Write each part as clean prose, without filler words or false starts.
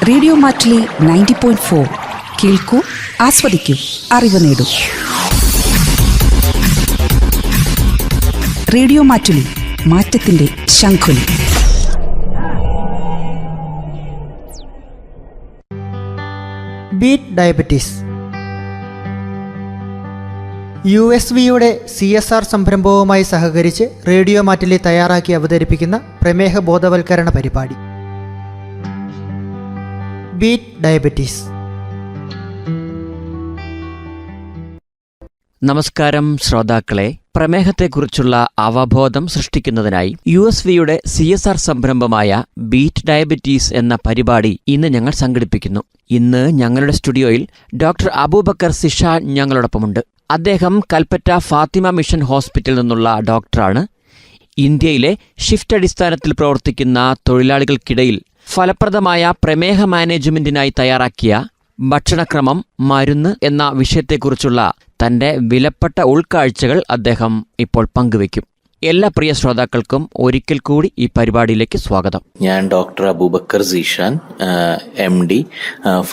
Radio Mattoli 90.4 കേൾക്കൂ, ആസ്വദിക്കൂ, അറിവ് നേടൂ. റേഡിയോ മാറ്റിലി, മാറ്റത്തിന്റെ ശംഖുലി. Beat diabetes. USVയുടെ CSR സംരംഭവുമായി സഹകരിച്ച് റേഡിയോ മാറ്റിലി തയ്യാറാക്കി അവതരിപ്പിക്കുന്ന പ്രമേഹ ബോധവൽക്കരണ പരിപാടി ബീറ്റ് ഡയബറ്റീസ്. നമസ്കാരം ശ്രോതാക്കളെ. പ്രമേഹത്തെക്കുറിച്ചുള്ള അവബോധം സൃഷ്ടിക്കുന്നതിനായി USVയുടെ CSR സംരംഭമായ ബീറ്റ് ഡയബറ്റീസ് എന്ന പരിപാടി ഇന്ന് ഞങ്ങൾ സംഘടിപ്പിക്കുന്നു. ഇന്ന് ഞങ്ങളുടെ സ്റ്റുഡിയോയിൽ ഡോക്ടർ അബൂബക്കർ സിഷാൻ ഞങ്ങളോടൊപ്പമുണ്ട്. അദ്ദേഹം കൽപ്പറ്റ ഫാത്തിമ മിഷൻ ഹോസ്പിറ്റലിൽ നിന്നുള്ള ഡോക്ടറാണ്. ഇന്ത്യയിലെ ഷിഫ്റ്റ് അടിസ്ഥാനത്തിൽ പ്രവർത്തിക്കുന്ന തൊഴിലാളികൾക്കിടയിൽ ഫലപ്രദമായ പ്രമേഹ മാനേജ്മെന്റിനായി തയ്യാറാക്കിയ ഭക്ഷണക്രമം, മരുന്ന് എന്ന വിഷയത്തെക്കുറിച്ചുള്ള തൻ്റെ വിലപ്പെട്ട ഉൾക്കാഴ്ചകൾ അദ്ദേഹം ഇപ്പോൾ പങ്കുവയ്ക്കും. എല്ലാ പ്രിയ ശ്രോതാക്കൾക്കും ഒരിക്കൽ കൂടി ഈ പരിപാടിയിലേക്ക് സ്വാഗതം. ഞാൻ ഡോക്ടർ അബൂബക്കർ സിഷാൻ, MD,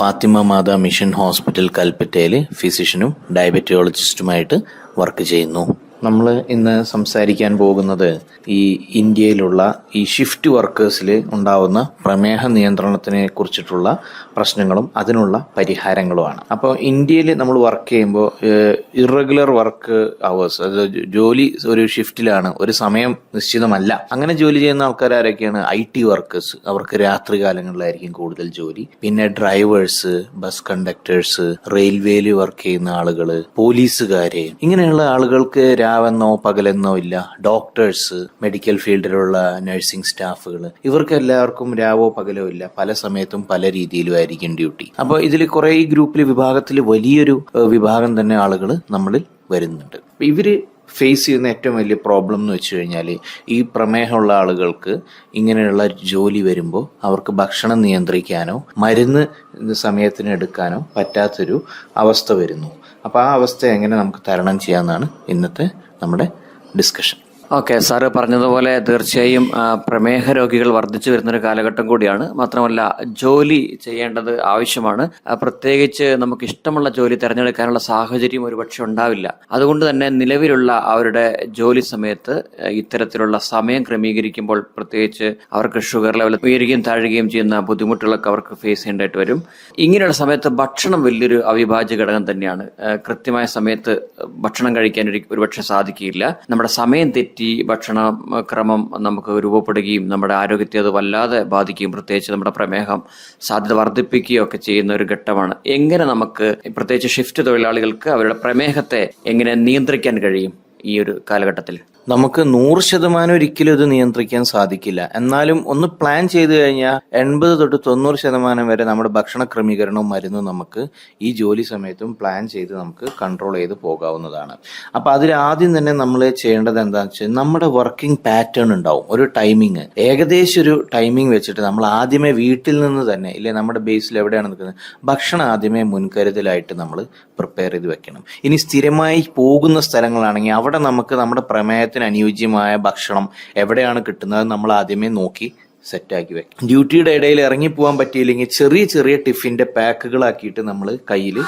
ഫാത്തിമ മാതാ മിഷൻ ഹോസ്പിറ്റൽ കൽപ്പറ്റയിൽ ഫിസിഷ്യനും ഡയബറ്റിയോളജിസ്റ്റുമായിട്ട് വർക്ക് ചെയ്യുന്നു. നമ്മൾ ഇന്ന് സംസാരിക്കാൻ പോകുന്നത് ഈ ഇന്ത്യയിലുള്ള ഈ ഷിഫ്റ്റ് വർക്കേഴ്സിൽ ഉണ്ടാവുന്ന പ്രമേഹ നിയന്ത്രണത്തിനെ കുറിച്ചിട്ടുള്ള പ്രശ്നങ്ങളും അതിനുള്ള പരിഹാരങ്ങളുമാണ്. അപ്പോൾ ഇന്ത്യയിൽ നമ്മൾ വർക്ക് ചെയ്യുമ്പോൾ ഇറഗുലർ വർക്ക് അവേഴ്സ്, അത് ജോലി ഒരു ഷിഫ്റ്റിലാണ്, ഒരു സമയം നിശ്ചിതമല്ല. അങ്ങനെ ജോലി ചെയ്യുന്ന ആൾക്കാർ ആരൊക്കെയാണ്? IT വർക്കേഴ്സ്, അവർക്ക് രാത്രി കാലങ്ങളിലായിരിക്കും കൂടുതൽ ജോലി. പിന്നെ ഡ്രൈവേഴ്സ്, ബസ് കണ്ടക്ടേഴ്സ്, റെയിൽവേയിൽ വർക്ക് ചെയ്യുന്ന ആളുകൾ, പോലീസുകാര്, ഇങ്ങനെയുള്ള ആളുകൾക്ക് രാവെന്നോ പകലെന്നോ ഇല്ല. ഡോക്ടേഴ്സ്, മെഡിക്കൽ ഫീൽഡിലുള്ള നഴ്സിംഗ് സ്റ്റാഫുകൾ, ഇവർക്ക് എല്ലാവർക്കും രാവോ പകലോ ഇല്ല. പല സമയത്തും പല രീതിയിലും ആയിരിക്കും ഡ്യൂട്ടി. അപ്പോൾ ഇതിൽ കുറെ ഈ ഗ്രൂപ്പിൽ വിഭാഗത്തിൽ വലിയൊരു വിഭാഗം തന്നെ ആളുകൾ നമ്മളിൽ വരുന്നുണ്ട്. ഇവര് ഫേസ് ചെയ്യുന്ന ഏറ്റവും വലിയ പ്രോബ്ലം എന്ന് വെച്ച് കഴിഞ്ഞാൽ, ഈ പ്രമേഹമുള്ള ആളുകൾക്ക് ഇങ്ങനെയുള്ള ജോലി വരുമ്പോൾ അവർക്ക് ഭക്ഷണം നിയന്ത്രിക്കാനോ മരുന്ന് സമയത്തിന് എടുക്കാനോ പറ്റാത്തൊരു അവസ്ഥ വരുന്നു. അപ്പോൾ ആ അവസ്ഥ എങ്ങനെ നമുക്ക് തരണം ചെയ്യാമെന്നാണ് ഇന്നത്തെ നമ്മുടെ ഡിസ്കഷൻ. ഓക്കെ, സാറ് പറഞ്ഞതുപോലെ തീർച്ചയായും പ്രമേഹ രോഗികൾ വർദ്ധിച്ചു വരുന്നൊരു കാലഘട്ടം കൂടിയാണ്. മാത്രമല്ല ജോലി ചെയ്യേണ്ടത് ആവശ്യമാണ്. പ്രത്യേകിച്ച് നമുക്ക് ഇഷ്ടമുള്ള ജോലി തിരഞ്ഞെടുക്കാനുള്ള സാഹചര്യം ഒരുപക്ഷെ ഉണ്ടാവില്ല. അതുകൊണ്ട് തന്നെ നിലവിലുള്ള അവരുടെ ജോലി സമയത്ത് ഇത്തരത്തിലുള്ള സമയം ക്രമീകരിക്കുമ്പോൾ പ്രത്യേകിച്ച് അവർക്ക് ഷുഗർ ലെവൽ ഉയരുകയും താഴുകയും ചെയ്യുന്ന ബുദ്ധിമുട്ടുകളൊക്കെ അവർക്ക് ഫേസ് ചെയ്യേണ്ടതായിട്ട് വരും. ഇങ്ങനെയുള്ള സമയത്ത് ഭക്ഷണം വലിയൊരു അവിഭാജ്യ ഘടകം തന്നെയാണ്. കൃത്യമായ സമയത്ത് ഭക്ഷണം കഴിക്കാൻ ഒരുപക്ഷെ സാധിക്കില്ല. നമ്മുടെ സമയം തെറ്റി ഭക്ഷണക്രമം നമുക്ക് രൂപപ്പെടുകയും നമ്മുടെ ആരോഗ്യത്തെ അത് വല്ലാതെ ബാധിക്കുകയും പ്രത്യേകിച്ച് നമ്മുടെ പ്രമേഹം സാധ്യത വർദ്ധിപ്പിക്കുകയും ഒക്കെ ചെയ്യുന്ന ഒരു ഘട്ടമാണ്. എങ്ങനെ നമുക്ക് പ്രത്യേകിച്ച് ഷിഫ്റ്റ് തൊഴിലാളികൾക്ക് അവരുടെ പ്രമേഹത്തെ എങ്ങനെ നിയന്ത്രിക്കാൻ കഴിയും ഈ ഒരു കാലഘട്ടത്തിൽ? നമുക്ക് 100% ഒരിക്കലും ഇത് നിയന്ത്രിക്കാൻ സാധിക്കില്ല. എന്നാലും ഒന്ന് പ്ലാൻ ചെയ്ത് കഴിഞ്ഞാൽ 80 തൊട്ട് 90% വരെ നമ്മുടെ ഭക്ഷണ ക്രമീകരണവും മരുന്നും നമുക്ക് ഈ ജോലി സമയത്തും പ്ലാൻ ചെയ്ത് നമുക്ക് കൺട്രോൾ ചെയ്ത് പോകാവുന്നതാണ്. അപ്പൊ അതിൽ ആദ്യം തന്നെ നമ്മൾ ചെയ്യേണ്ടത് എന്താണെന്ന് വെച്ചാൽ, നമ്മുടെ വർക്കിംഗ് പാറ്റേൺ ഉണ്ടാവും, ഒരു ടൈമിങ്, ഏകദേശം ഒരു ടൈമിംഗ് വെച്ചിട്ട് നമ്മൾ ആദ്യമേ വീട്ടിൽ നിന്ന് തന്നെ, ഇല്ലേ നമ്മുടെ ബേസിൽ എവിടെയാണ് നിൽക്കുന്നത്, ഭക്ഷണം ആദ്യമേ മുൻകരുതലായിട്ട് നമ്മൾ പ്രിപ്പയർ ചെയ്ത് വെക്കണം. ഇനി സ്ഥിരമായി പോകുന്ന സ്ഥലങ്ങളാണെങ്കിൽ അവിടെ നമുക്ക് നമ്മുടെ പ്രമേഹത്തിന് അനുയോജ്യമായ ഭക്ഷണം എവിടെയാണ് കിട്ടുന്നത് നമ്മൾ ആദ്യമേ നോക്കി സെറ്റാക്കി വെക്കും. ഡ്യൂട്ടിയുടെ ഇടയിൽ ഇറങ്ങിപ്പോകാൻ പറ്റിയില്ലെങ്കിൽ ചെറിയ ചെറിയ ടിഫിന്റെ പാക്കുകളാക്കിയിട്ട് നമ്മൾ കയ്യിൽ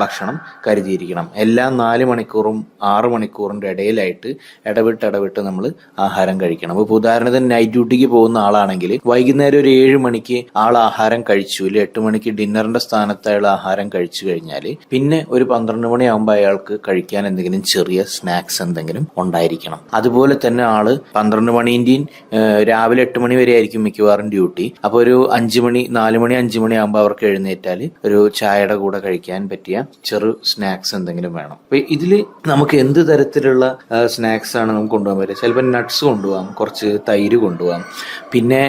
ഭക്ഷണം കരുതിയിരിക്കണം. എല്ലാ 4 മണിക്കൂറും 6 മണിക്കൂറിന്റെ ഇടയിലായിട്ട് ഇടവിട്ട് നമ്മൾ ആഹാരം കഴിക്കണം. അപ്പോൾ ഉദാഹരണത്തിന് നൈറ്റ് ഡ്യൂട്ടിക്ക് പോകുന്ന ആളാണെങ്കിൽ വൈകുന്നേരം ഒരു 7 മണിക്ക് ആൾ ആഹാരം കഴിച്ചു, ഇല്ല 8 മണിക്ക് ഡിന്നറിന്റെ സ്ഥാനത്ത് അയാൾ ആഹാരം കഴിച്ചു കഴിഞ്ഞാൽ പിന്നെ ഒരു 12 മണിയാകുമ്പോൾ അയാൾക്ക് കഴിക്കാൻ എന്തെങ്കിലും ചെറിയ സ്നാക്സ് എന്തെങ്കിലും ഉണ്ടായിരിക്കണം. അതുപോലെ തന്നെ ആള് 12 മണിന്റെയും രാവിലെ 8 മണി വരെ ആയിരിക്കും മിക്കവാറും ഡ്യൂട്ടി. അപ്പൊ ഒരു 5 മണി 4 മണി 5 മണി ആകുമ്പോൾ അവർക്ക് എഴുന്നേറ്റാൽ ഒരു ചായയുടെ കൂടെ കഴിക്കാൻ പറ്റിയ ചെറു സ്നാക്സ് എന്തെങ്കിലും വേണം. അപ്പൊ ഇതില് നമുക്ക് എന്ത് തരത്തിലുള്ള സ്നാക്സ് ആണ് നമുക്ക് കൊണ്ടുപോകാൻ പറ്റുക? ചിലപ്പോൾ നട്ട്സ് കൊണ്ടുപോകാം, കുറച്ച് തൈര് കൊണ്ടുപോകാം, പിന്നെ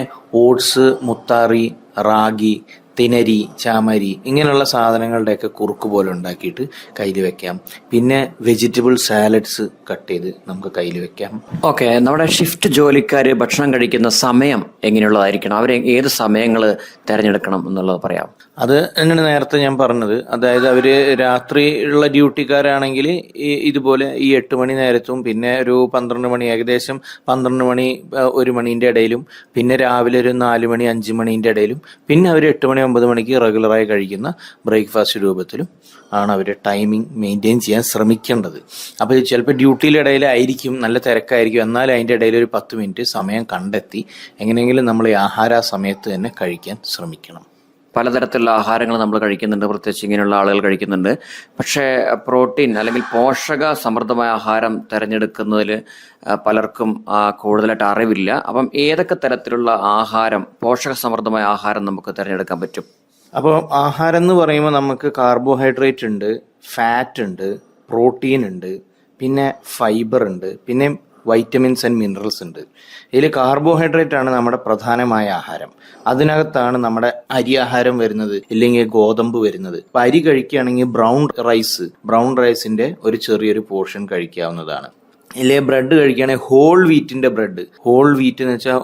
ഓട്സ്, മുത്താറി, റാഗി, തിനരി, ചാമരി, ഇങ്ങനെയുള്ള സാധനങ്ങളുടെയൊക്കെ കുറുക്ക് പോലെ ഉണ്ടാക്കിയിട്ട് കയ്യിൽ വെക്കാം. പിന്നെ വെജിറ്റബിൾ സാലഡ്സ് കട്ട് ചെയ്ത് നമുക്ക് കയ്യിൽ വെക്കാം. ഓക്കെ, നമ്മുടെ ഷിഫ്റ്റ് ജോലിക്കാർ ഭക്ഷണം കഴിക്കുന്ന സമയം എങ്ങനെയുള്ളതായിരിക്കണം? അവർ ഏത് സമയങ്ങൾ തിരഞ്ഞെടുക്കണം എന്നുള്ളത് പറയാം. അത് തന്നെയാണ് നേരത്തെ ഞാൻ പറഞ്ഞത്. അതായത് അവര് രാത്രി ഉള്ള ഡ്യൂട്ടിക്കാരാണെങ്കിൽ ഇതുപോലെ ഈ 8 മണി നേരത്തും പിന്നെ ഒരു 12 മണി, ഏകദേശം 12 മണി 1 മണിന്റെ ഇടയിലും, പിന്നെ രാവിലെ ഒരു 4 മണി 5 മണിന്റെ ഇടയിലും, പിന്നെ അവർ 8 മണി 9 മണിക്ക് റെഗുലറായി കഴിക്കുന്ന ബ്രേക്ക്ഫാസ്റ്റ് രൂപത്തിലും ആണ് അവർ ടൈമിംഗ് മെയിൻറ്റെയിൻ ചെയ്യാൻ ശ്രമിക്കേണ്ടത്. അപ്പോൾ ചിലപ്പോൾ ഡ്യൂട്ടിയുടെ ഇടയിലായിരിക്കും, നല്ല തിരക്കായിരിക്കും, എന്നാലും അതിൻ്റെ ഇടയിൽ ഒരു 10 മിനിറ്റ് സമയം കണ്ടെത്തി എങ്ങനെയെങ്കിലും നമ്മൾ ഈ ആഹാര സമയത്ത് തന്നെ കഴിക്കാൻ ശ്രമിക്കണം. പലതരത്തിലുള്ള ആഹാരങ്ങൾ നമ്മൾ കഴിക്കുന്നുണ്ട്, പ്രത്യേകിച്ച് ഇങ്ങനെയുള്ള ആളുകൾ കഴിക്കുന്നുണ്ട്. പക്ഷേ പ്രോട്ടീൻ അല്ലെങ്കിൽ പോഷക സമൃദ്ധമായ ആഹാരം തിരഞ്ഞെടുക്കുന്നതിൽ പലർക്കും കൂടുതലായിട്ട് അറിവില്ല. അപ്പം ഏതൊക്കെ തരത്തിലുള്ള ആഹാരം, പോഷക സമൃദ്ധമായ ആഹാരം നമുക്ക് തിരഞ്ഞെടുക്കാൻ പറ്റും? അപ്പോൾ ആഹാരം എന്ന് പറയുമ്പോൾ നമുക്ക് കാർബോഹൈഡ്രേറ്റ് ഉണ്ട്, ഫാറ്റ് ഉണ്ട്, പ്രോട്ടീൻ ഉണ്ട്, പിന്നെ ഫൈബർ ഉണ്ട്, പിന്നെ വൈറ്റമിൻസ് ആൻഡ് മിനറൽസ് ഉണ്ട്. ഇതിൽ കാർബോഹൈഡ്രേറ്റ് ആണ് നമ്മുടെ പ്രധാനമായ ആഹാരം. അതിനകത്താണ് നമ്മുടെ അരി ആഹാരം വരുന്നത്, ഇല്ലെങ്കിൽ ഗോതമ്പ് വരുന്നത്. അപ്പം അരി കഴിക്കുകയാണെങ്കിൽ ബ്രൗൺ റൈസിന്റെ ഒരു ചെറിയൊരു പോർഷൻ കഴിക്കാവുന്നതാണ്. ഇല്ലേ ബ്രെഡ് കഴിക്കുകയാണെങ്കിൽ ഹോൾ വീറ്റ് എന്ന് വെച്ചാൽ